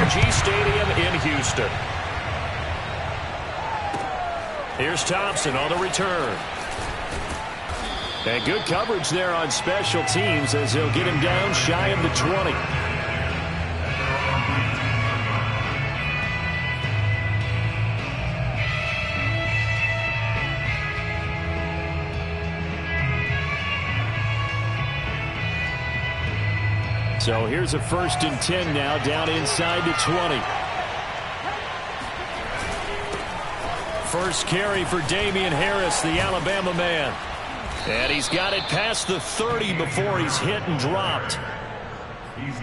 AT&T Stadium in Houston. Here's Thompson on the return. And good coverage there on special teams as they'll get him down shy of the 20. So here's a 1st and 10 now, down inside the 20. First carry for Damian Harris, the Alabama man. And he's got it past the 30 before he's hit and dropped.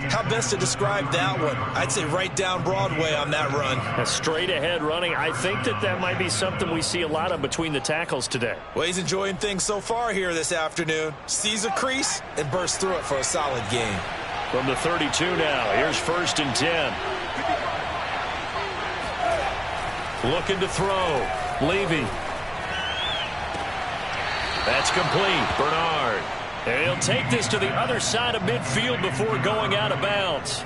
How best to describe that one? I'd say right down Broadway on that run. A straight ahead running. I think that might be something we see a lot of between the tackles today. Well, he's enjoying things so far here this afternoon. Sees a crease and bursts through it for a solid gain. From the 32 now, here's 1st and 10. Looking to throw. Levy. That's complete. Bernard. And he'll take this to the other side of midfield before going out of bounds.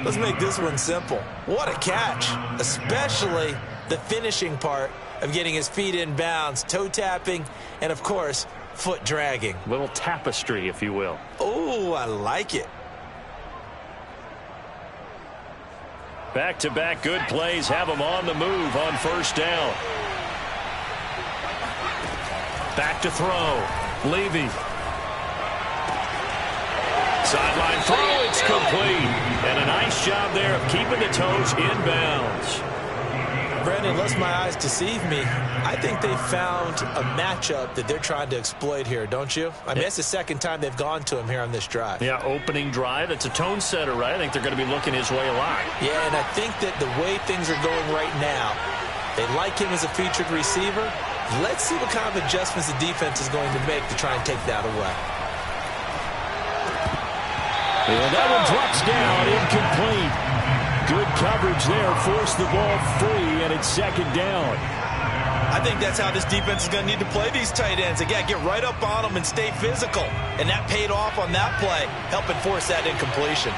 Let's make this one simple. What a catch, especially the finishing part of getting his feet in bounds, toe tapping, and of course, foot dragging. Little tapestry, if you will. Oh, I like it. Back-to-back good plays have him on the move on 1st down. Back to throw. Levy. Sideline throw. It's complete. And a nice job there of keeping the toes in bounds. Brandon, unless my eyes deceive me, I think they found a matchup that they're trying to exploit here, don't you? I mean, it's the 2nd time they've gone to him here on this drive. Yeah, opening drive. It's a tone setter, right? I think they're going to be looking his way a lot. Yeah, and I think that the way things are going right now, they like him as a featured receiver. Let's see what kind of adjustments the defense is going to make to try and take that away. And that one drops down, incomplete. Good coverage there, forced the ball free, and it's 2nd down. I think that's how this defense is going to need to play these tight ends. Again, get right up on them and stay physical. And that paid off on that play, helping force that incompletion.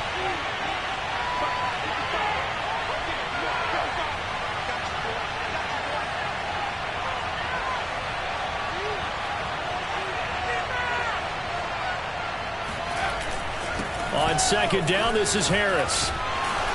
On 2nd down, this is Harris.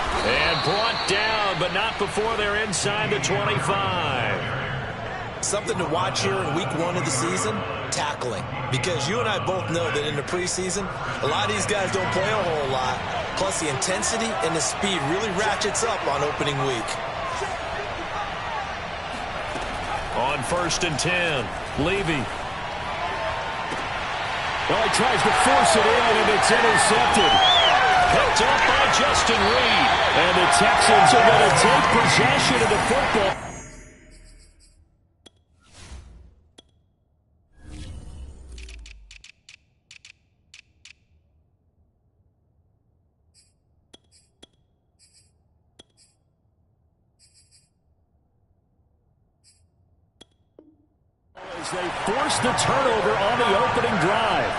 And brought down, but not before they're inside the 25. Something to watch here in week 1 of the season, tackling. Because you and I both know that in the preseason, a lot of these guys don't play a whole lot. Plus, the intensity and the speed really ratchets up on opening week. On 1st and 10, Levy. Well, he tries to force it in, and it's intercepted. Picked up by Justin Reed. And the Texans are going to take possession of the football. As they force the turnover on the opening drive.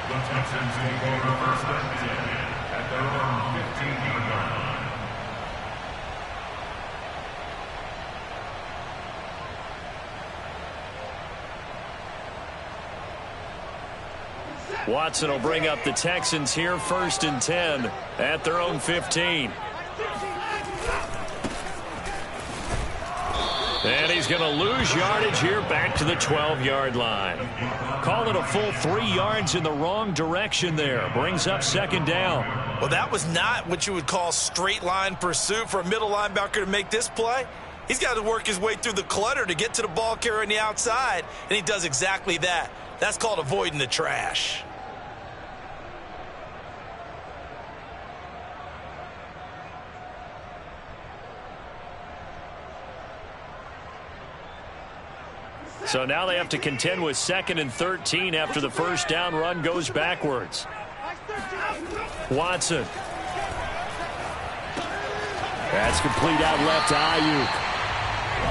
The Texans take over 1st and 10 at their own 15-yard line. Watson will bring up the Texans here 1st and 10 at their own 15. And he's going to lose yardage here back to the 12-yard line. Call it a full 3 yards in the wrong direction there. Brings up 2nd down. Well, that was not what you would call straight line pursuit for a middle linebacker to make this play. He's got to work his way through the clutter to get to the ball carrier on the outside, and he does exactly that. That's called avoiding the trash. So now they have to contend with 2nd and 13 after the 1st down run goes backwards. Watson. That's complete out left to Ayuk.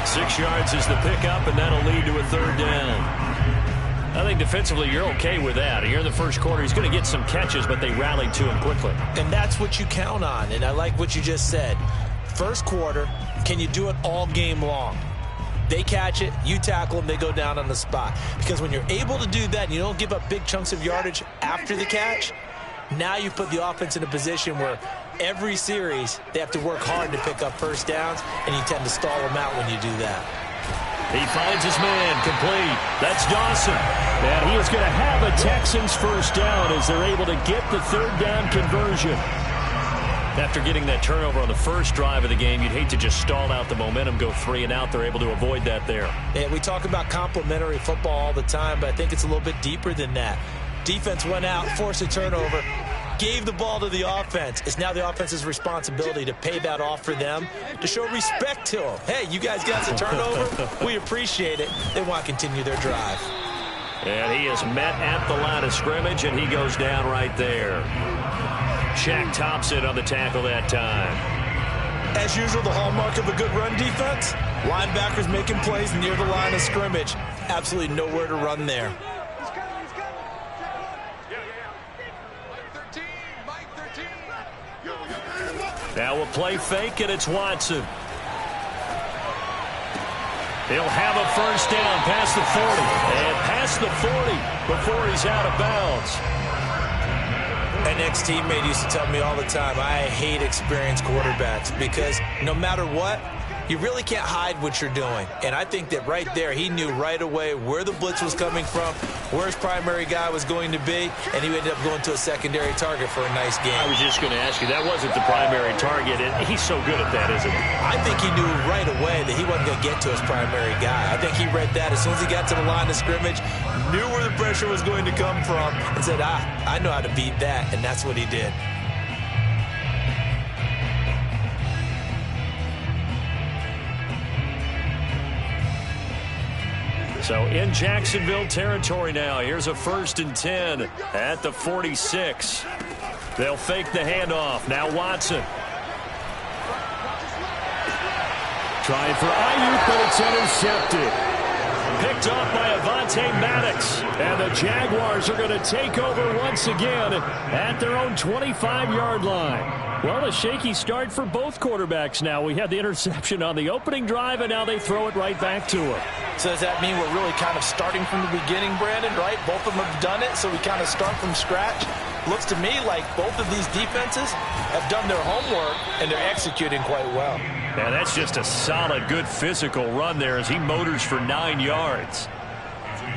6 yards is the pickup, and that'll lead to a 3rd down. I think defensively you're okay with that. Here in the first quarter, he's going to get some catches, but they rallied to him quickly. And that's what you count on, and I like what you just said. First quarter, can you do it all game long? They catch it, you tackle them, they go down on the spot. Because when you're able to do that and you don't give up big chunks of yardage after the catch, now you put the offense in a position where every series they have to work hard to pick up first downs, and you tend to stall them out when you do that. He finds his man, complete. That's Dawson. And he is going to have a Texans first down as they're able to get the third down conversion. After getting that turnover on the first drive of the game, you'd hate to just stall out the momentum, go 3 and out. They're able to avoid that there. Yeah, we talk about complementary football all the time, but I think it's a little bit deeper than that. Defense went out, forced a turnover, gave the ball to the offense. It's now the offense's responsibility to pay that off for them, to show respect to them. Hey, you guys got the turnover. We appreciate it. They want to continue their drive. And he is met at the line of scrimmage, and he goes down right there. Shaq Thompson on the tackle that time. As usual, the hallmark of a good run defense, linebackers making plays near the line of scrimmage. Absolutely nowhere to run there. Now a play fake, and it's Watson. He'll have a first down past the 40. And past the 40 before he's out of bounds. An ex-teammate used to tell me all the time, I hate experienced quarterbacks because no matter what, you really can't hide what you're doing. And I think that right there, he knew right away where the blitz was coming from, where his primary guy was going to be, and he ended up going to a secondary target for a nice game. I was just going to ask you, that wasn't the primary target, and he's so good at that, isn't he? I think he knew right away that he wasn't going to get to his primary guy. I think he read that as soon as he got to the line of scrimmage, knew where the pressure was going to come from, and said, I know how to beat that, and that's what he did. So in Jacksonville territory now. Here's a 1st and 10 at the 46. They'll fake the handoff. Now Watson. Trying for Ayuk, but it's intercepted. Picked off by Avonte Maddox. And the Jaguars are going to take over once again at their own 25-yard line. Well, a shaky start for both quarterbacks now. We had the interception on the opening drive, and now they throw it right back to him. So does that mean we're really kind of starting from the beginning, Brandon, right? Both of them have done it, so we kind of start from scratch. Looks to me like both of these defenses have done their homework, and they're executing quite well. Yeah, that's just a solid, good physical run there as he motors for 9 yards.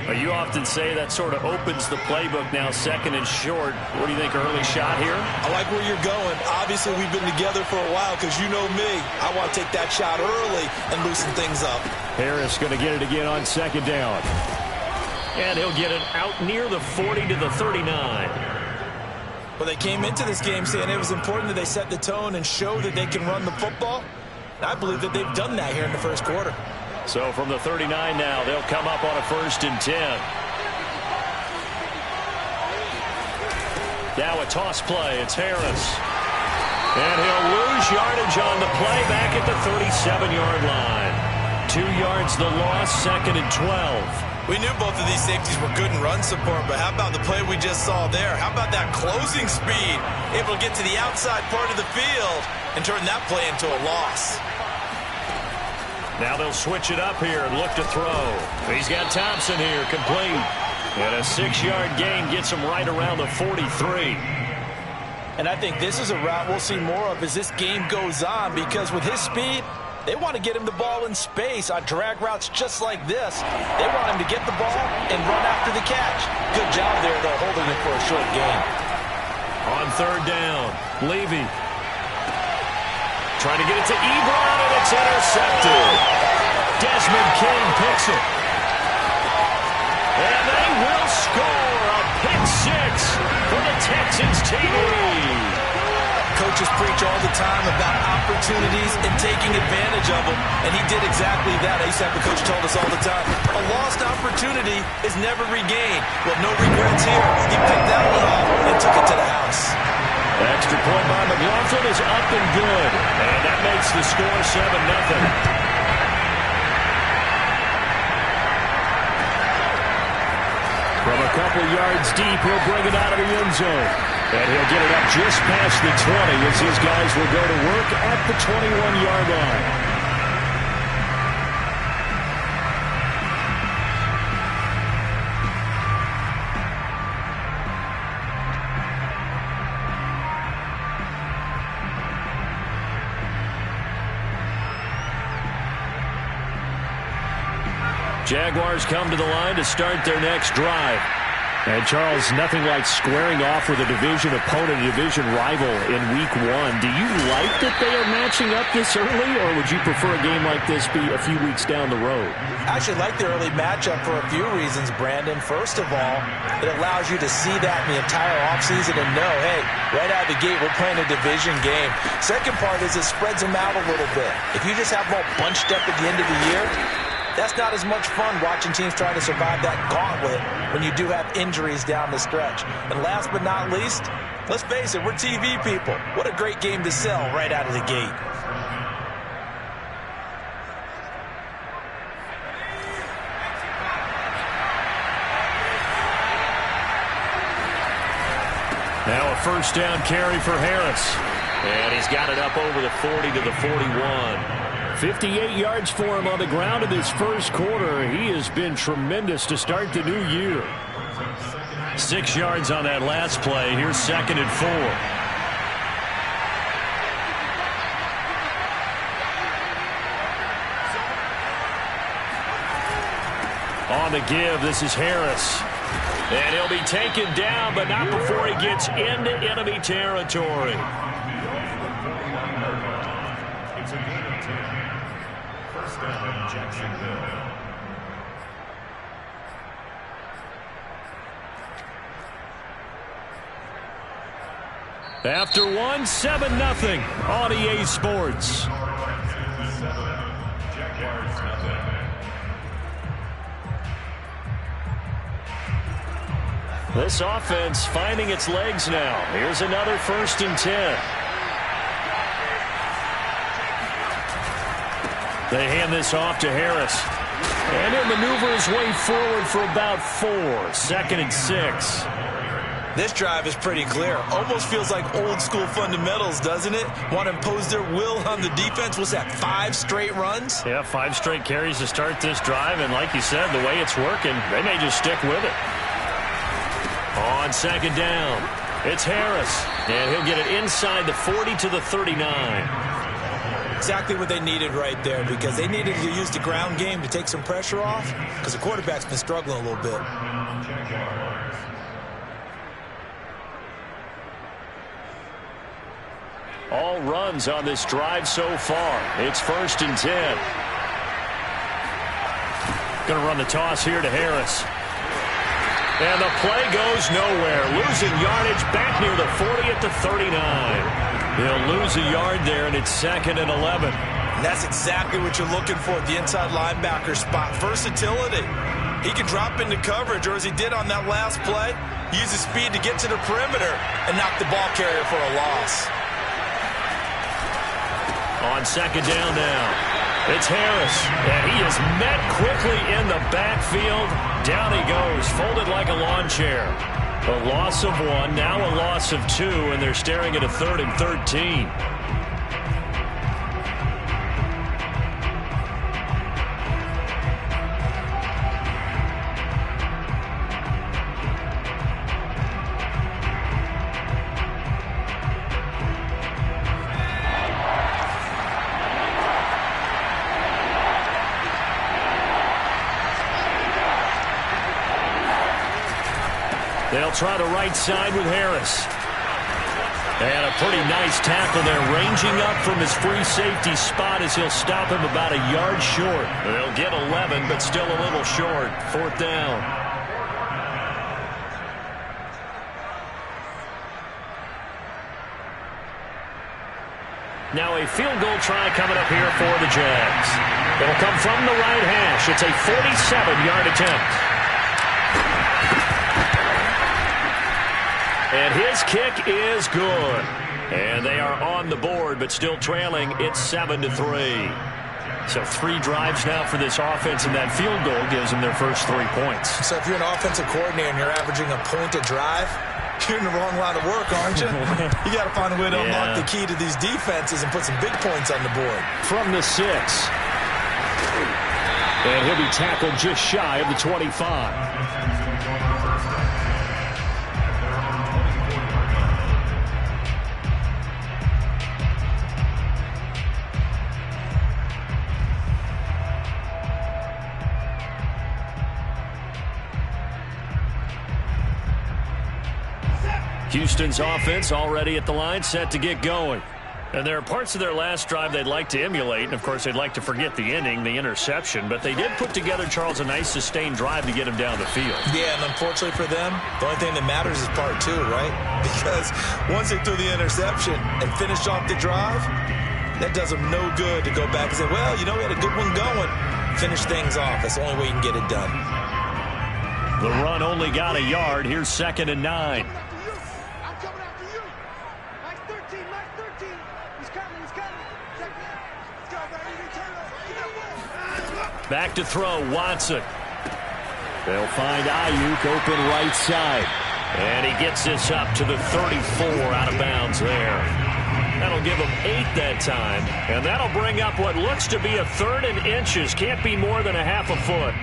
You often say that sort of opens the playbook now, 2nd and short. What do you think, early shot here? I like where you're going. Obviously, we've been together for a while because you know me. I want to take that shot early and loosen things up. Harris going to get it again on 2nd down. And he'll get it out near the 40 to the 39. Well, they came into this game saying it was important that they set the tone and show that they can run the football. And I believe that they've done that here in the first quarter. So from the 39 now, they'll come up on a 1st and 10. Now a toss play. It's Harris. And he'll lose yardage on the play back at the 37-yard line. 2 yards the loss, 2nd and 12. We knew both of these safeties were good in run support, but how about the play we just saw there? How about that closing speed? Able to get to the outside part of the field and turn that play into a loss. Now they'll switch it up here and look to throw. He's got Thompson here, complete. And a 6-yard gain gets him right around the 43. And I think this is a route we'll see more of as this game goes on, because with his speed, they want to get him the ball in space on drag routes just like this. They want him to get the ball and run after the catch. Good job there, though, holding it for a short gain. On 3rd down, Levy. Trying to get it to Ebron, and it's intercepted. Desmond King picks it. And they will score a pick 6 for the Texans TV. Coaches preach all the time about opportunities and taking advantage of them, and he did exactly that. I used to have a coach told us all the time, a lost opportunity is never regained. Well, no regrets here. He picked that one off and took it to the house. Extra point by McLaughlin is up and good. And that makes the score 7-0. couple yards deep. He'll bring it out of the end zone. And he'll get it up just past the 20 as his guys will go to work at the 21-yard line. Jaguars come to the line to start their next drive. And, Charles, nothing like squaring off with a division opponent, a division rival in Week 1. Do you like that they are matching up this early, or would you prefer a game like this be a few weeks down the road? I actually like the early matchup for a few reasons, Brandon. First of all, it allows you to see that in the entire offseason and know, hey, right out of the gate, we're playing a division game. Second part is it spreads them out a little bit. If you just have them all bunched up at the end of the year, that's not as much fun watching teams trying to survive that gauntlet when you do have injuries down the stretch. And last but not least, let's face it, we're TV people. What a great game to sell right out of the gate. Now a first down carry for Harris. And he's got it up over the 40 to the 41. 58 yards for him on the ground in this first quarter. He has been tremendous to start the new year. 6 yards on that last play. Here's 2nd and 4. On the give, this is Harris. And he'll be taken down, but not before he gets into enemy territory. It's a gain of 10. First down, Jacksonville. After 1, 7-0 on EA Sports. This offense finding its legs now. Here's another 1st and 10. They hand this off to Harris. And he'll maneuver his way forward for about 4. 2nd and 6. This drive is pretty clear. Almost feels like old school fundamentals, doesn't it? Want to impose their will on the defense. What's that, 5 straight runs? Yeah, 5 straight carries to start this drive. And like you said, the way it's working, they may just stick with it. On 2nd down, it's Harris. And he'll get it inside the 40 to the 39. Exactly what they needed right there, because they needed to use the ground game to take some pressure off, because the quarterback's been struggling a little bit. All runs on this drive so far. It's 1st and 10. Going to run the toss here to Harris. And the play goes nowhere. Losing yardage back near the 40 at the 39. He'll lose a yard there, and it's 2nd and 11. And that's exactly what you're looking for at the inside linebacker spot. Versatility. He can drop into coverage, or as he did on that last play, use his speed to get to the perimeter and knock the ball carrier for a loss. On 2nd down now. It's Harris, and he is met quickly in the backfield. Down he goes, folded like a lawn chair. A loss of 1, now a loss of 2, and they're staring at a 3rd and 13. They'll try the right side with Harris. And a pretty nice tackle there, ranging up from his free safety spot as he'll stop him about a yard short. They'll get 11, but still a little short. 4th down. Now a field goal try coming up here for the Jags. It'll come from the right hash. It's a 47-yard attempt. And his kick is good. And they are on the board, but still trailing. It's 7-3. So 3 drives now for this offense, and that field goal gives them their first 3 points. So if you're an offensive coordinator and you're averaging a point a drive, you're in the wrong line of work, aren't you? You got to find a way to unlock the key to these defenses and put some big points on the board. From the 6. And he'll be tackled just shy of the 25. Houston's offense already at the line, set to get going. And there are parts of their last drive they'd like to emulate. And, of course, they'd like to forget the ending, the interception. But they did put together, Charles, a nice sustained drive to get him down the field. Yeah, and unfortunately for them, the only thing that matters is part 2, right? Because once they threw the interception and finished off the drive, that does them no good to go back and say, well, you know, we had a good one going. Finish things off. That's the only way you can get it done. The run only got a yard. Here's 2nd and 9. Back to throw, Watson. They'll find Ayuk open right side. And he gets this up to the 34 out of bounds there. That'll give him 8 that time. And that'll bring up what looks to be a 3rd and inches. Can't be more than a half a foot.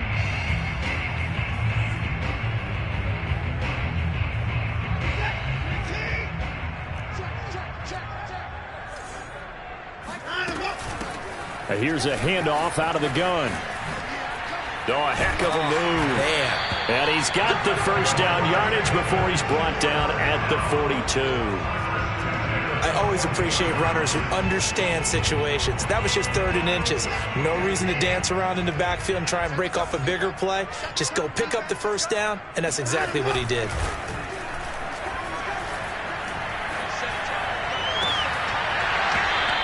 Here's a handoff out of the gun. Oh, a heck of a move. Man. And he's got the first down yardage before he's brought down at the 42. I always appreciate runners who understand situations. That was just 3rd and inches. No reason to dance around in the backfield and try and break off a bigger play. Just go pick up the first down, and that's exactly what he did.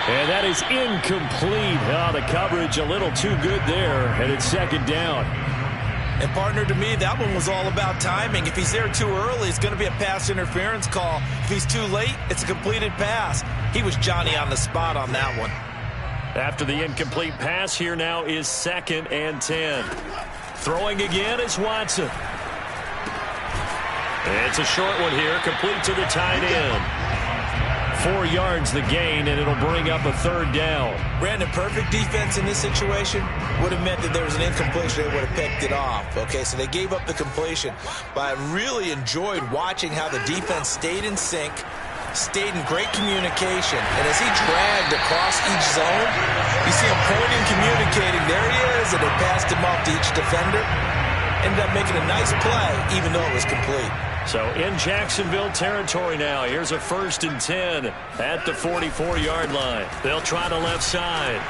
And that is incomplete. Oh, the coverage a little too good there, and it's 2nd down. And, partner, to me, that one was all about timing. If he's there too early, it's going to be a pass interference call. If he's too late, it's a completed pass. He was Johnny on the spot on that one. After the incomplete pass, here now is 2nd and 10. Throwing again is Watson. It's a short one here, complete to the tight end. 4 yards the gain, and it'll bring up a 3rd down. Brandon, perfect defense in this situation would have meant that there was an incompletion. They would have picked it off. Okay, so they gave up the completion. But I really enjoyed watching how the defense stayed in sync, stayed in great communication. And as he dragged across each zone, you see him pointing, communicating. There he is, and they passed him off to each defender. Ended up making a nice play, even though it was complete. So in Jacksonville territory now. Here's a 1st and 10 at the 44-yard line. They'll try the left side.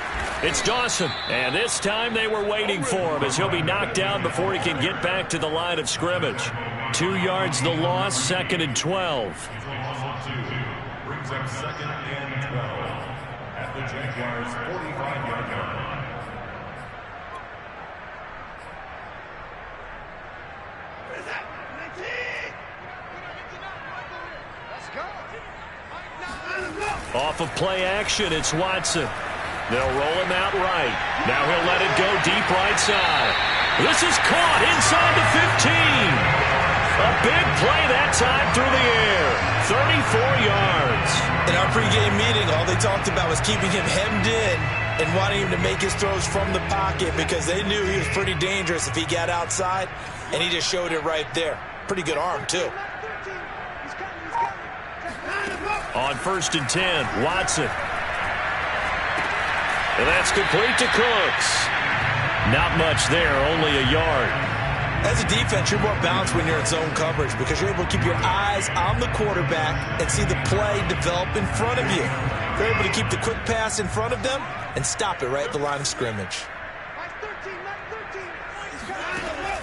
It's Dawson. And this time they were waiting for him as he'll be knocked down before he can get back to the line of scrimmage. 2 yards the loss, 2nd and 12. Brings up 2nd and 12 at the Jaguars' 45-yard line. Off of play action, it's Watson. They'll roll him out right. Now he'll let it go deep right side. This is caught inside the 15. A big play that time through the air. 34 yards. In our pregame meeting, all they talked about was keeping him hemmed in and wanting him to make his throws from the pocket because they knew he was pretty dangerous if he got outside, and he just showed it right there. Pretty good arm, too. On 1st and 10, Watson. And that's complete to Cooks. Not much there, only a yard. As a defense, you're more balanced when you're in zone coverage because you're able to keep your eyes on the quarterback and see the play develop in front of you. You're able to keep the quick pass in front of them and stop it right at the line of scrimmage.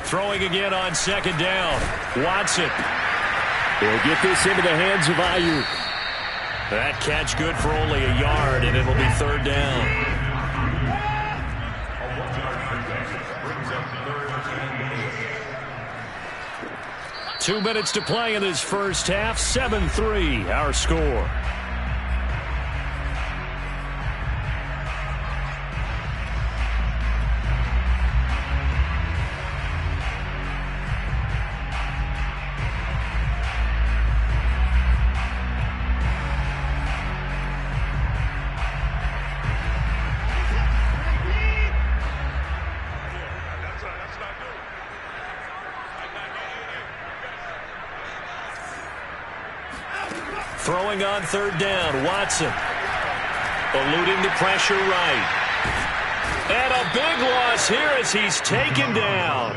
Throwing again on 2nd down. Watson. He'll get this into the hands of Ayuk. That catch good for only a yard, and it'll be 3rd down. A 1-yard pickup brings up 3rd and 8. 2 minutes to play in this first half. 7-3, our score. Throwing on third down, Watson. Eluding the pressure right. And a big loss here as he's taken down.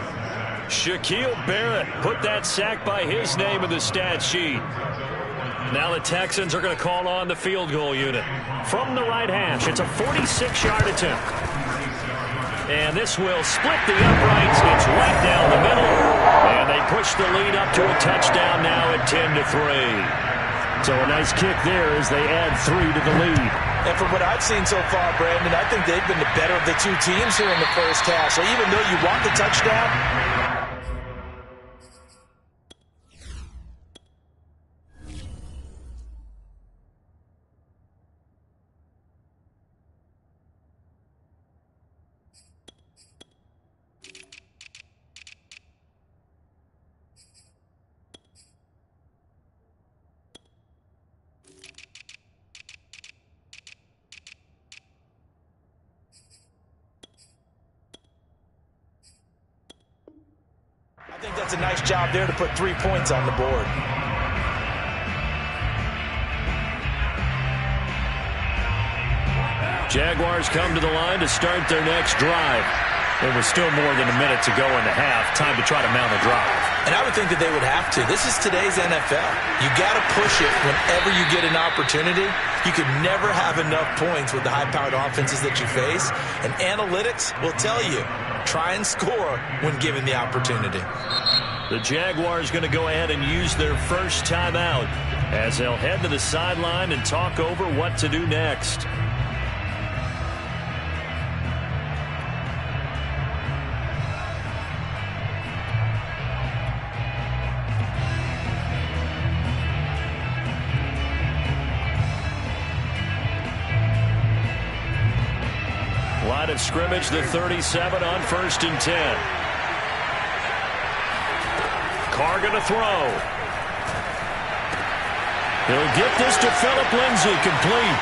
Shaquille Barrett put that sack by his name in the stat sheet. Now the Texans are going to call on the field goal unit. From the right hash, it's a 46-yard attempt. And this will split the uprights. It's right down the middle. And they push the lead up to a touchdown now at 10-3. So a nice kick there as they add 3 to the lead. And from what I've seen so far, Brandon, I think they've been the better of the two teams here in the first half. So even though you want the touchdown, I think that's a nice job there to put 3 points on the board. Jaguars come to the line to start their next drive. There was still more than a minute to go in the half. Time to try to mount a drive. And I would think that they would have to. This is today's NFL. You got to push it whenever you get an opportunity. You can never have enough points with the high-powered offenses that you face. And analytics will tell you, try and score when given the opportunity. The Jaguars going to go ahead and use their first timeout as they'll head to the sideline and talk over what to do next. Line of scrimmage, the 37 on 1st and 10. Carr going to throw. He'll get this to Phillip Lindsay, complete.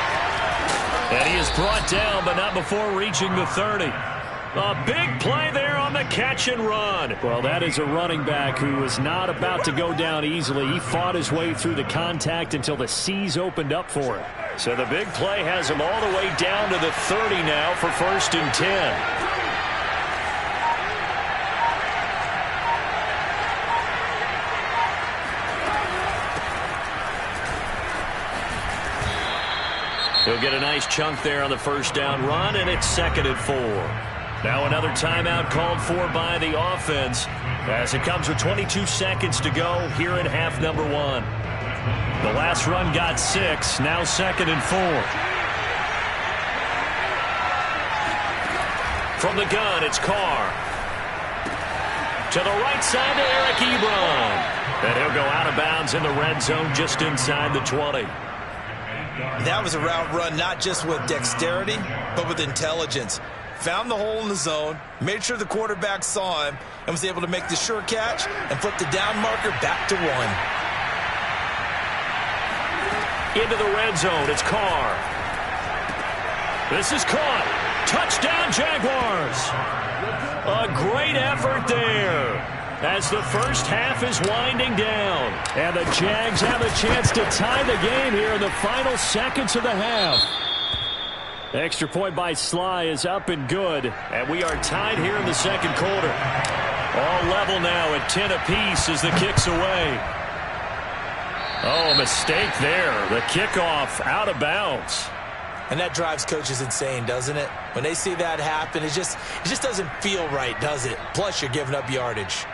And he is brought down, but not before reaching the 30. A big play there on the catch and run. Well, that is a running back who is not about to go down easily. He fought his way through the contact until the seas opened up for him. So the big play has him all the way down to the 30 now for 1st and 10. He'll get a nice chunk there on the first down run, and it's 2nd and 4. Now another timeout called for by the offense as it comes with 22 seconds to go here in half number 1. The last run got 6, now 2nd and 4. From the gun, it's Carr. To the right side to Eric Ebron. And he'll go out of bounds in the red zone just inside the 20. That was a route run not just with dexterity, but with intelligence. Found the hole in the zone, made sure the quarterback saw him, and was able to make the sure catch and flip the down marker back to 1. Into the red zone, it's Carr. This is caught. Touchdown, Jaguars. A great effort there as the first half is winding down. And the Jags have a chance to tie the game here in the final seconds of the half. Extra point by Sly is up and good. And we are tied here in the second quarter. All level now at 10 apiece as the kick's away. Oh, mistake there. The kickoff out of bounds. And that drives coaches insane, doesn't it? When they see that happen, it just doesn't feel right, does it? Plus, you're giving up yardage.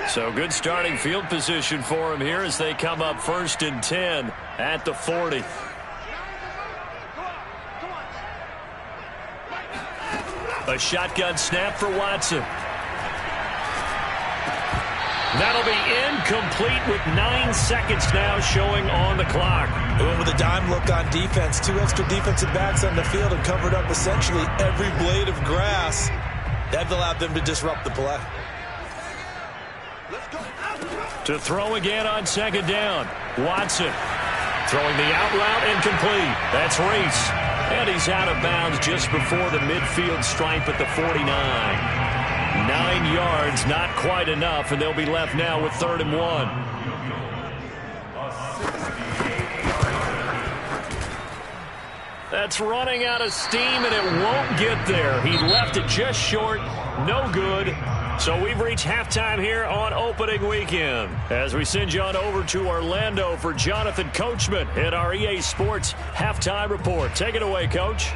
So good starting field position for him here as they come up 1st and 10 at the 40. A shotgun snap for Watson. That'll be incomplete with 9 seconds now showing on the clock. They went with a dime look on defense. 2 extra defensive backs on the field and covered up essentially every blade of grass. That allowed them to disrupt the play. To throw again on 2nd down. Watson throwing the out route incomplete. That's Reese. And he's out of bounds just before the midfield stripe at the 49. 9 yards, not quite enough, and they'll be left now with 3rd and 1. That's running out of steam, and it won't get there. He left it just short. No good. So we've reached halftime here on opening weekend. As we send you on over to Orlando for Jonathan Coachman in our EA Sports Halftime Report. Take it away, Coach.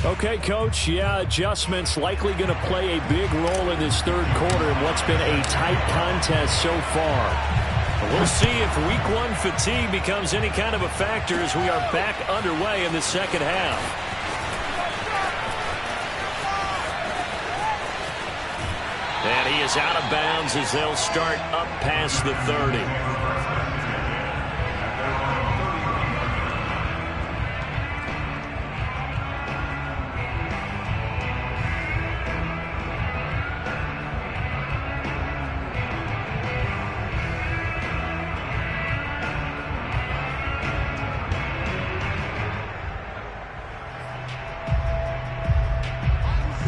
Okay, Coach, yeah, adjustments likely going to play a big role in this third quarter in what's been a tight contest so far. We'll see if week one fatigue becomes any kind of a factor as we are back underway in the second half. And he is out of bounds as they'll start up past the 30.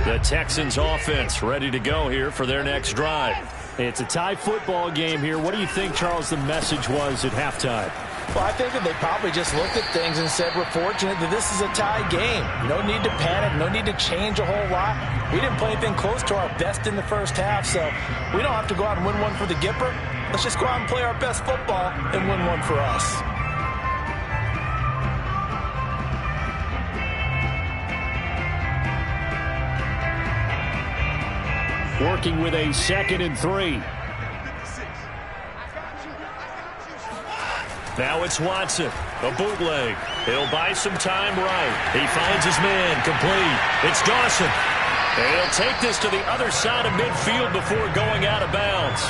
The Texans offense ready to go here for their next drive. It's a tie football game here. What do you think, Charles, the message was at halftime? Well, I think that they probably just looked at things and said, we're fortunate that this is a tie game. No need to panic. No need to change a whole lot. We didn't play anything close to our best in the first half, so we don't have to go out and win one for the Gipper. Let's just go out and play our best football and win one for us. Working with a 2nd and 3. Now it's Watson, a bootleg. He'll buy some time right. He finds his man, complete. It's Dawson. And he'll take this to the other side of midfield before going out of bounds.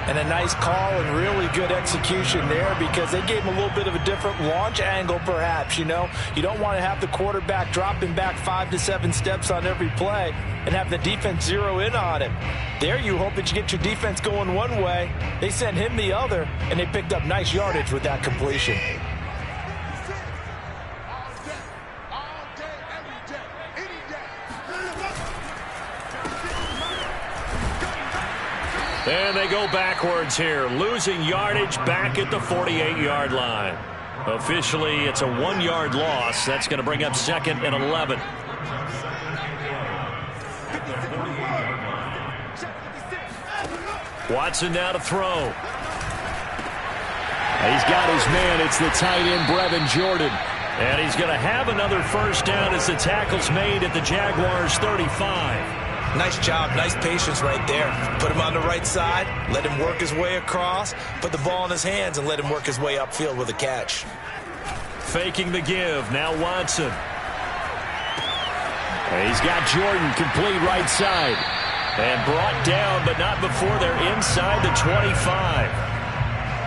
And a nice call and really good execution there because they gave him a little bit of a different launch angle perhaps, you know. You don't want to have the quarterback dropping back 5 to 7 steps on every play and have the defense zero in on him. There you hope that you get your defense going one way. They sent him the other, and they picked up nice yardage with that completion. And they go backwards here, losing yardage back at the 48-yard line. Officially, it's a 1-yard loss. That's going to bring up 2nd and 11. Watson now to throw. He's got his man. It's the tight end, Brevin Jordan. And he's going to have another first down as the tackle's made at the Jaguars' 35. Nice job, nice patience right there. Put him on the right side, let him work his way across, put the ball in his hands, and let him work his way upfield with a catch. Faking the give, now Watson. He's got Jordan complete right side. And brought down, but not before they're inside the 25.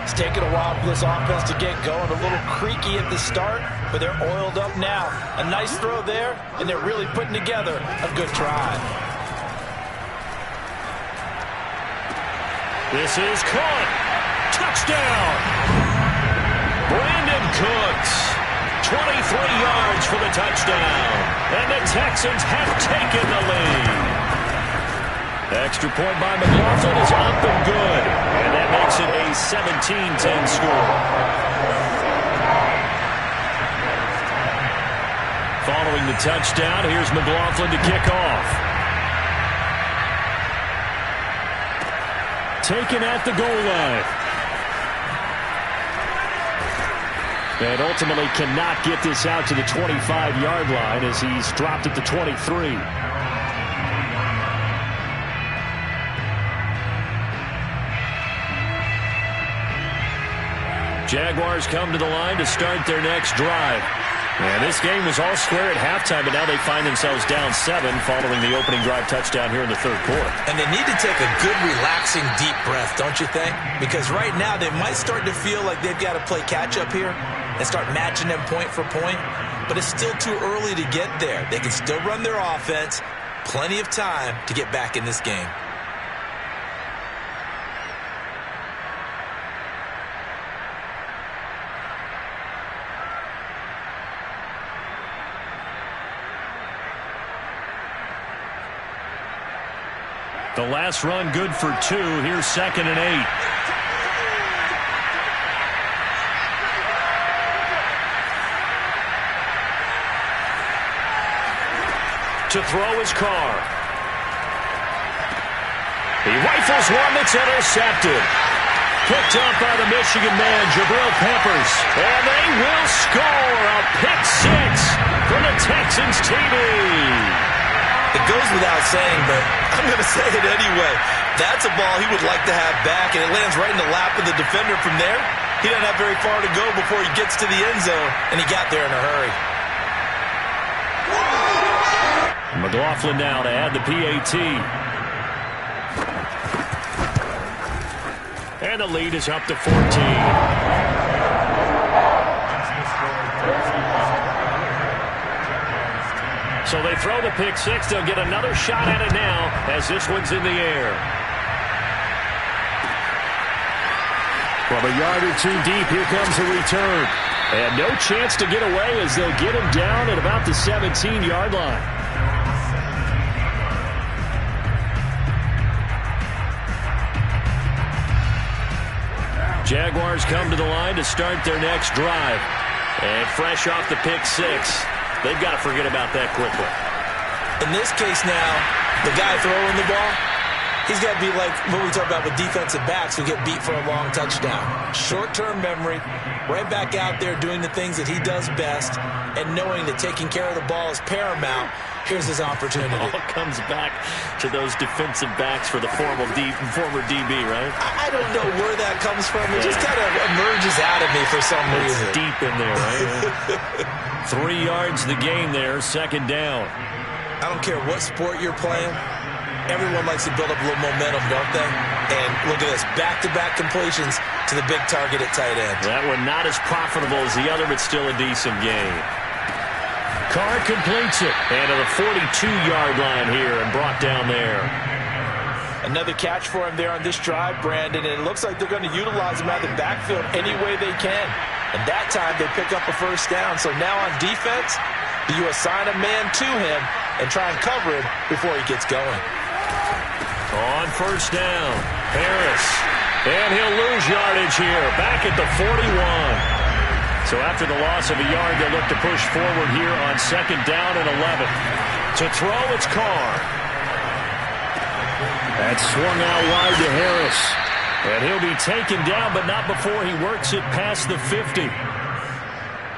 It's taken a while for this offense to get going. A little creaky at the start, but they're oiled up now. A nice throw there, and they're really putting together a good drive. This is caught. Touchdown. Brandon Cooks. 23 yards for the touchdown. And the Texans have taken the lead. Extra point by McLaughlin is up and good. And that makes it a 17-10 score. Following the touchdown, here's McLaughlin to kick off. Taken at the goal line. And ultimately cannot get this out to the 25-yard line as he's dropped at the 23. Jaguars come to the line to start their next drive. And this game was all square at halftime, but now they find themselves down 7 following the opening drive touchdown here in the third quarter. And they need to take a good, relaxing, deep breath, don't you think? Because right now they might start to feel like they've got to play catch-up here and start matching them point for point. But it's still too early to get there. They can still run their offense. Plenty of time to get back in this game. The last run good for 2. Here's 2nd and 8. To throw his car. He rifles one that's intercepted. Picked up by the Michigan man, Jabril Peppers. And they will score a pick six for the Texans TV. It goes without saying, but I'm going to say it anyway. That's a ball he would like to have back, and it lands right in the lap of the defender from there. He doesn't have very far to go before he gets to the end zone, and he got there in a hurry. McLaughlin now to add the PAT. And the lead is up to 14. So they throw the pick six. They'll get another shot at it now as this one's in the air. From a yard or two deep, here comes the return. And no chance to get away as they'll get him down at about the 17-yard line. Jaguars come to the line to start their next drive. And fresh off the pick six, they've got to forget about that quickly. In this case now, the guy throwing the ball, he's got to be like what we talk about with defensive backs who get beat for a long touchdown. Short-term memory, right back out there doing the things that he does best, and knowing that taking care of the ball is paramount. Here's his opportunity. It all comes back to those defensive backs for the former DB, right? I don't know where that comes from. It just kind of emerges out of me for some reason. It's deep in there, right? 3 yards the gain there, second down. I don't care what sport you're playing. Everyone likes to build up a little momentum, don't they? And look at this, back-to-back completions to the big target at tight end. That one not as profitable as the other, but still a decent gain. Carr completes it. And to the 42-yard line here and brought down there. Another catch for him there on this drive, Brandon. And it looks like they're going to utilize him out of the backfield any way they can. And that time they pick up a first down. So now on defense, do you assign a man to him and try and cover him before he gets going? On first down, Harris. And he'll lose yardage here. Back at the 41. So after the loss of a yard, they'll look to push forward here on second down and 11. To throw, it's Carr. That's swung out wide to Harris. And he'll be taken down, but not before he works it past the 50.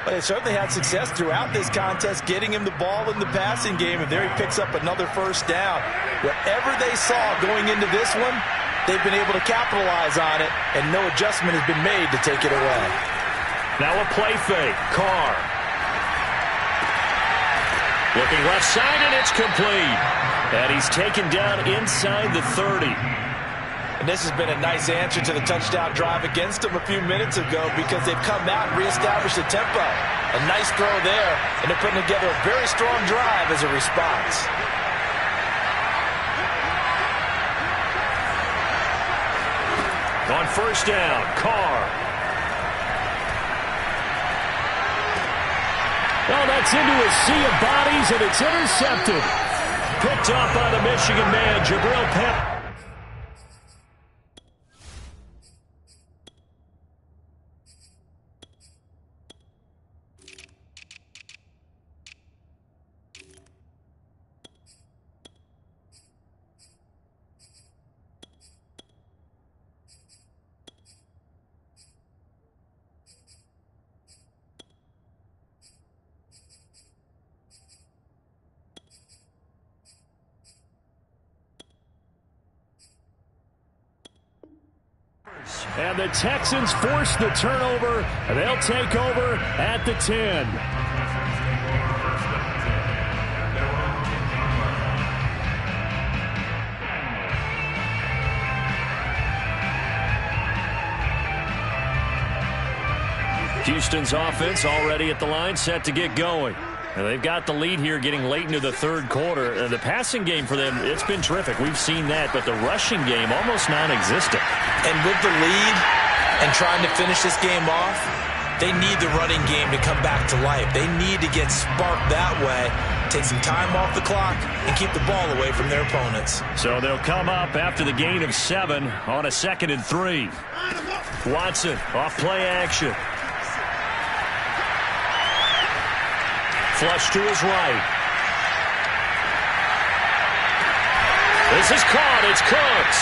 But they certainly had success throughout this contest, getting him the ball in the passing game, and there he picks up another first down. Whatever they saw going into this one, they've been able to capitalize on it, and no adjustment has been made to take it away. Now a play fake. Carr. Looking left side, and it's complete. And he's taken down inside the 30. And this has been a nice answer to the touchdown drive against them a few minutes ago because they've come out and reestablished the tempo. A nice throw there, and they're putting together a very strong drive as a response. On first down, Carr. Oh, that's into a sea of bodies, and it's intercepted. Picked up by the Michigan man, Jabril Peppers. And the Texans force the turnover. They'll take over at the 10. Houston's offense already at the line, set to get going. And they've got the lead here getting late into the third quarter. The passing game for them, it's been terrific. We've seen that, but the rushing game almost non-existent. And with the lead and trying to finish this game off, they need the running game to come back to life. They need to get sparked that way, take some time off the clock, and keep the ball away from their opponents. So they'll come up after the gain of 7 on a 2nd and 3. Watson off play action. Flush to his right. This is caught. It's Cooks.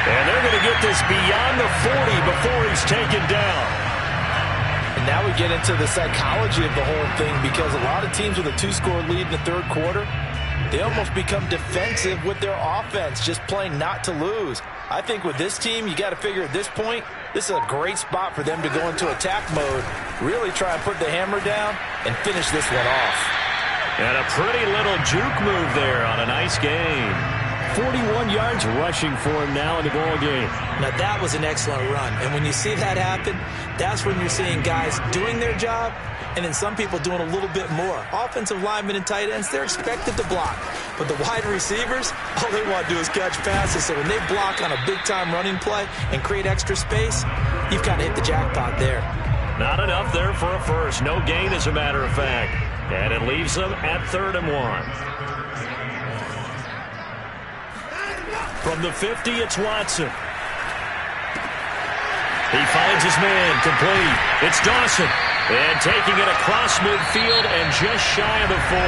And they're going to get this beyond the 40 before he's taken down. And now we get into the psychology of the whole thing, because a lot of teams with a 2-score lead in the third quarter, they almost become defensive with their offense, just playing not to lose. I think with this team, you got to figure at this point, this is a great spot for them to go into attack mode, really try and put the hammer down and finish this one off. And a pretty little juke move there on a nice game. 41 yards rushing for him now in the ball game. Now that was an excellent run. And when you see that happen, that's when you're seeing guys doing their job and then some people doing a little bit more. Offensive linemen and tight ends, they're expected to block. But the wide receivers, all they want to do is catch passes. So when they block on a big-time running play and create extra space, you've kind of hit the jackpot there. Not enough there for a first. No gain, as a matter of fact. And it leaves them at 3rd and 1. From the 50, it's Watson. He finds his man, complete. It's Dawson. And taking it across midfield and just shy of the 40.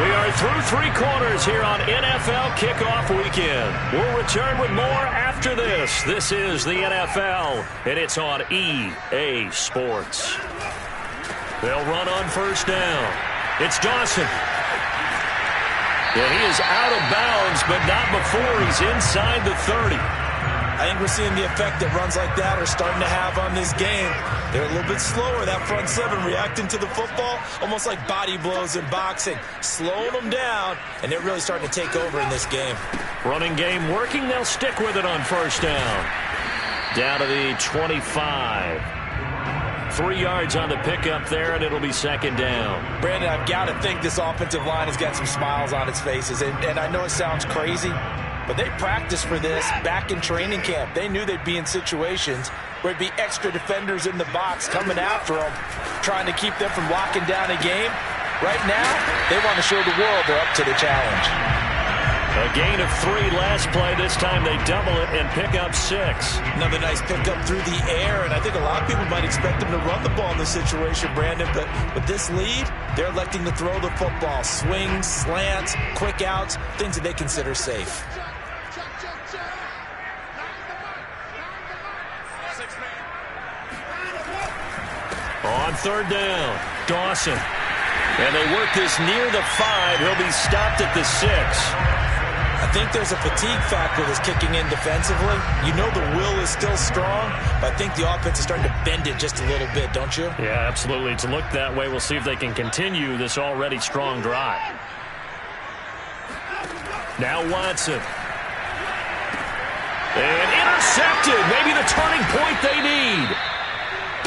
We are through 3 quarters here on NFL Kickoff Weekend. We'll return with more after this. This is the NFL, and it's on EA Sports. They'll run on 1st down. It's Dawson. And he is out of bounds, but not before he's inside the 30. I think we're seeing the effect that runs like that are starting to have on this game. They're a little bit slower, that front 7, reacting to the football, almost like body blows in boxing, slowing them down, and they're really starting to take over in this game. Running game working. They'll stick with it on 1st down. Down to the 25. 3 yards on the pickup there, and it'll be 2nd down. Brandon, I've got to think this offensive line has got some smiles on its faces. And I know it sounds crazy, but they practiced for this back in training camp. They knew they'd be in situations where it'd be extra defenders in the box coming after them, trying to keep them from locking down a game. Right now, they want to show the world they're up to the challenge. A gain of 3 last play. This time they double it and pick up 6. Another nice pickup through the air, and I think a lot of people might expect them to run the ball in this situation, Brandon, but with this lead, they're electing to throw the football. Swings, slants, quick outs, things that they consider safe. On 3rd down, Dawson. And they work this near the 5. He'll be stopped at the 6. I think there's a fatigue factor that's kicking in defensively. You know the will is still strong, but I think the offense is starting to bend it just a little bit, don't you? Yeah, absolutely. It's looked that way. We'll see if they can continue this already strong drive. Now Watson. And intercepted. Maybe the turning point they need.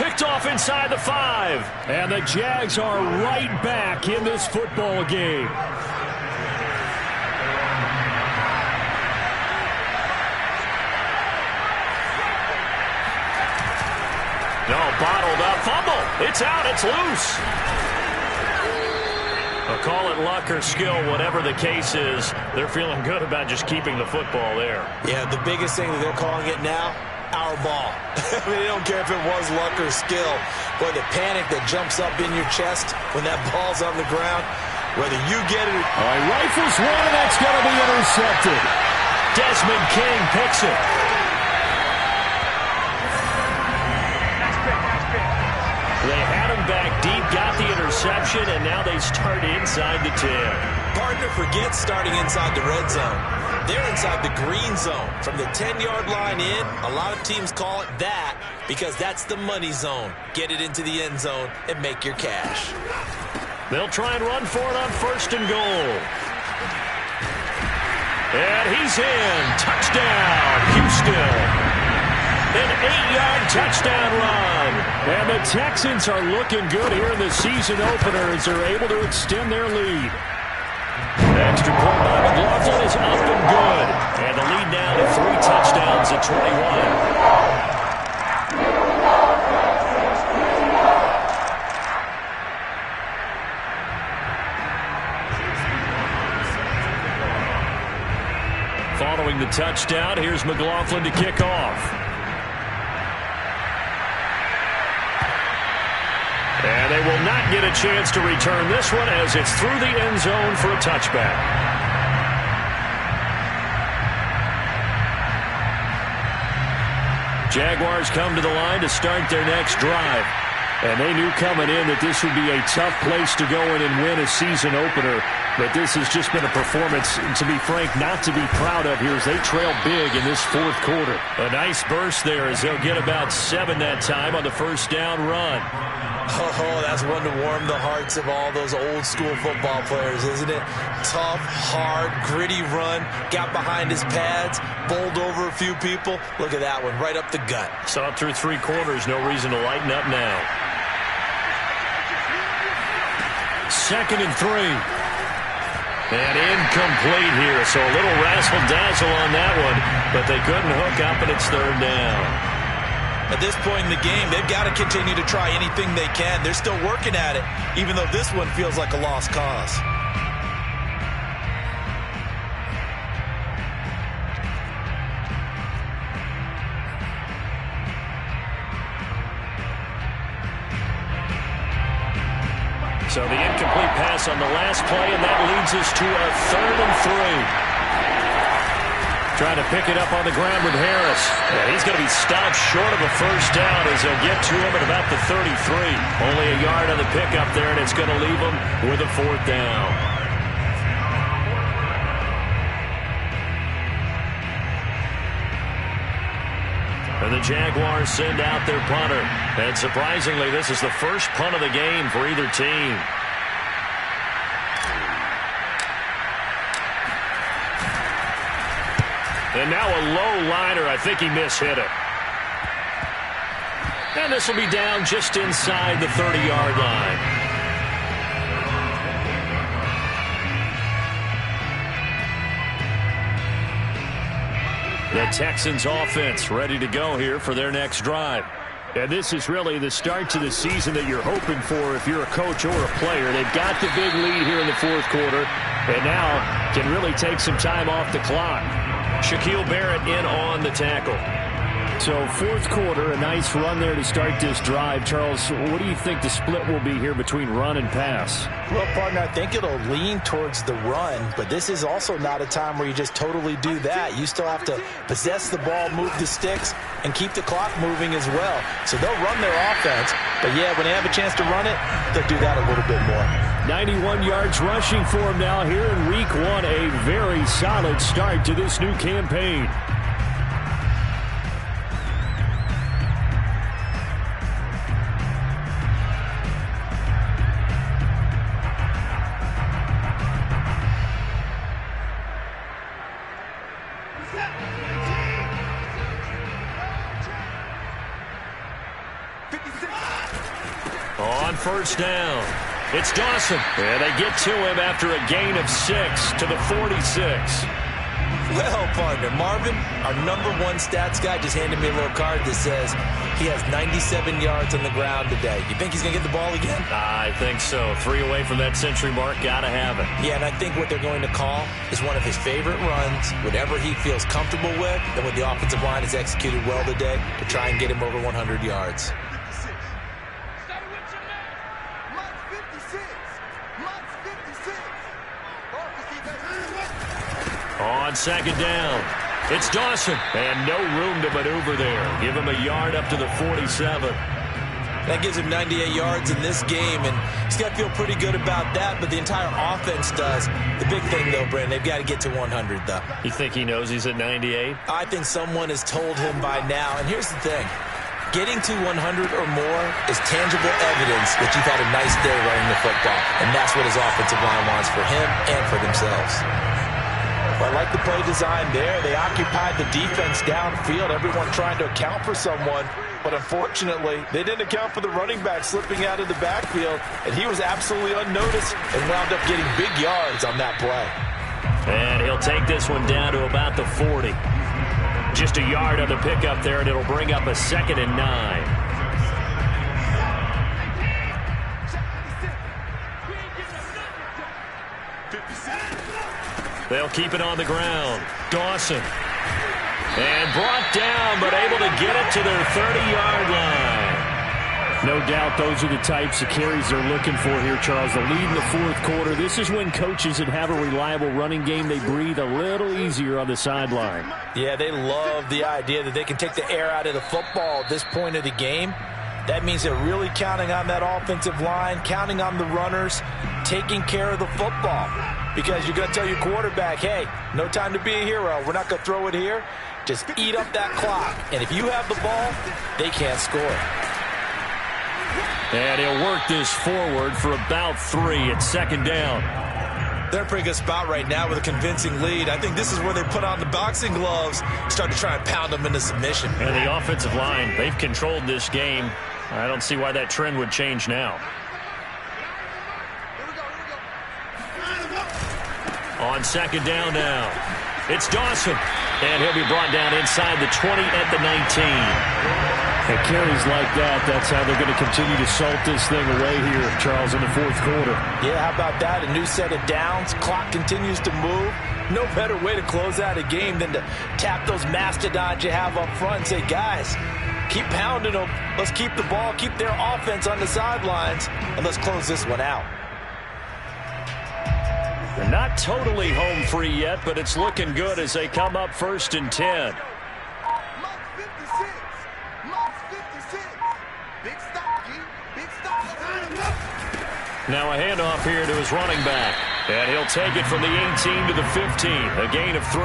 Picked off inside the 5. And the Jags are right back in this football game. No, bottled up. Fumble. It's out. It's loose. I'll call it luck or skill, whatever the case is. They're feeling good about just keeping the football there. Yeah, the biggest thing that they're calling it now, our ball. I mean, they don't care if it was luck or skill. Boy, the panic that jumps up in your chest when that ball's on the ground, whether you get it or... All right, rifles one, and that's going to be intercepted. Desmond King picks it. They had him back deep, got the interception, and now they start inside the 10. Partner forgets starting inside the red zone. They're inside the green zone. From the 10-yard line in, a lot of teams call it that because that's the money zone. Get it into the end zone and make your cash. They'll try and run for it on 1st and goal. And he's in. Touchdown, Houston. An 8-yard touchdown run. And the Texans are looking good here in the season opener as they're able to extend their lead. Extra point by McLaughlin is up and good. And the lead now to 3 touchdowns at 21. Following the touchdown, here's McLaughlin to kick off. And they will not get a chance to return this one as it's through the end zone for a touchback. Jaguars come to the line to start their next drive. And they knew coming in that this would be a tough place to go in and win a season opener. But this has just been a performance, to be frank, not to be proud of here as they trail big in this fourth quarter. A nice burst there as they'll get about 7 that time on the first down run. Oh, that's one to warm the hearts of all those old school football players, isn't it? Tough, hard, gritty run, got behind his pads, bowled over a few people. Look at that one, right up the gut. Saw it through 3 quarters, no reason to lighten up now. 2nd and 3. And incomplete here, so a little razzle-dazzle on that one, but they couldn't hook up, and it's 3rd down. At this point in the game, they've got to continue to try anything they can. They're still working at it, even though this one feels like a lost cause. So the incomplete pass on the last play, and that leads us to a 3rd and 3. Trying to pick it up on the ground with Harris. And he's going to be stopped short of a first down as they'll get to him at about the 33. Only a yard on the pickup there, and it's going to leave him with a 4th down. And the Jaguars send out their punter. And surprisingly, this is the first punt of the game for either team. And now a low liner. I think he mishit it. And this will be down just inside the 30-yard line. The Texans offense ready to go here for their next drive. And this is really the start to the season that you're hoping for if you're a coach or a player. They've got the big lead here in the fourth quarter and now can really take some time off the clock. Shaquille Barrett in on the tackle. So fourth quarter, a nice run there to start this drive. Charles, what do you think the split will be here between run and pass? Well, partner, I think it'll lean towards the run, but this is also not a time where you just totally do that. You still have to possess the ball, move the sticks, and keep the clock moving as well. So they'll run their offense, but yeah, when they have a chance to run it, they'll do that a little bit more. 91 yards rushing for him now here in week one. A very solid start to this new campaign. On first down, it's Dawson. And they get to him after a gain of 6 to the 46. Well, partner, Marvin, our #1 stats guy, just handed me a little card that says he has 97 yards on the ground today. You think he's going to get the ball again? I think so. 3 away from that century mark. Got to have it. Yeah, and I think what they're going to call is one of his favorite runs, whatever he feels comfortable with, and what the offensive line has executed well today to try and get him over 100 yards. On second down, it's Dawson, and no room to maneuver there. Give him a yard up to the 47. That gives him 98 yards in this game, and he's got to feel pretty good about that, but the entire offense does. The big thing, though, Brandon, they've got to get to 100, though. You think he knows he's at 98? I think someone has told him by now, and here's the thing. Getting to 100 or more is tangible evidence that you've had a nice day running the football, and that's what his offensive line wants for him and for themselves. I like the play design there. They occupied the defense downfield, everyone trying to account for someone. But unfortunately, they didn't account for the running back slipping out of the backfield, and he was absolutely unnoticed and wound up getting big yards on that play. And he'll take this one down to about the 40. Just a yard on the pickup there, and it'll bring up a 2nd and 9. They'll keep it on the ground. Dawson. And brought down, but able to get it to their 30-yard line. No doubt those are the types of carries they're looking for here, Charles. The lead in the fourth quarter. This is when coaches that have a reliable running game, they breathe a little easier on the sideline. Yeah, they love the idea that they can take the air out of the football at this point of the game. That means they're really counting on that offensive line, counting on the runners, taking care of the football. Because you're going to tell your quarterback, hey, no time to be a hero. We're not going to throw it here. Just eat up that clock. And if you have the ball, they can't score. And he'll work this forward for about 3 at second down. They're in a pretty good spot right now with a convincing lead. I think this is where they put on the boxing gloves, start to try and pound them into submission. And the offensive line, they've controlled this game. I don't see why that trend would change now. On second down now, it's Dawson. And he'll be brought down inside the 20 at the 19. And carries like that, that's how they're going to continue to salt this thing away here, Charles, in the fourth quarter. Yeah, how about that? A new set of downs. Clock continues to move. No better way to close out a game than to tap those mastodons you have up front and say, guys, keep pounding them. Let's keep the ball, keep their offense on the sidelines, and let's close this one out. They're not totally home free yet, but it's looking good as they come up 1st and 10. Now a handoff here to his running back. And he'll take it from the 18 to the 15. A gain of 3.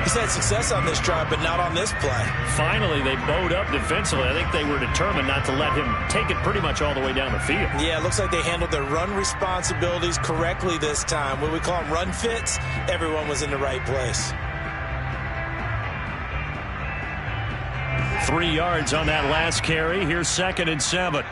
He's had success on this drive, but not on this play. Finally, they bowed up defensively. I think they were determined not to let him take it pretty much all the way down the field. Yeah, it looks like they handled their run responsibilities correctly this time. What we call them run fits, everyone was in the right place. 3 yards on that last carry. Here's 2nd and 7.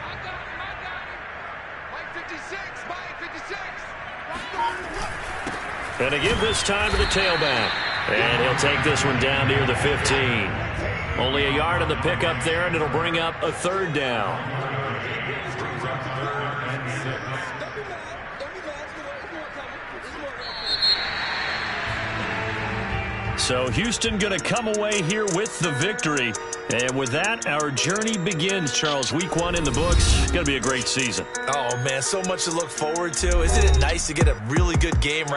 And again this time to the tailback. And he'll take this one down near the 15. Only a yard on the pickup there, and it'll bring up a 3rd down. So Houston going to come away here with the victory. And with that, our journey begins, Charles. Week 1 in the books. Going to be a great season. Oh, man, so much to look forward to. Isn't it nice to get a really good game right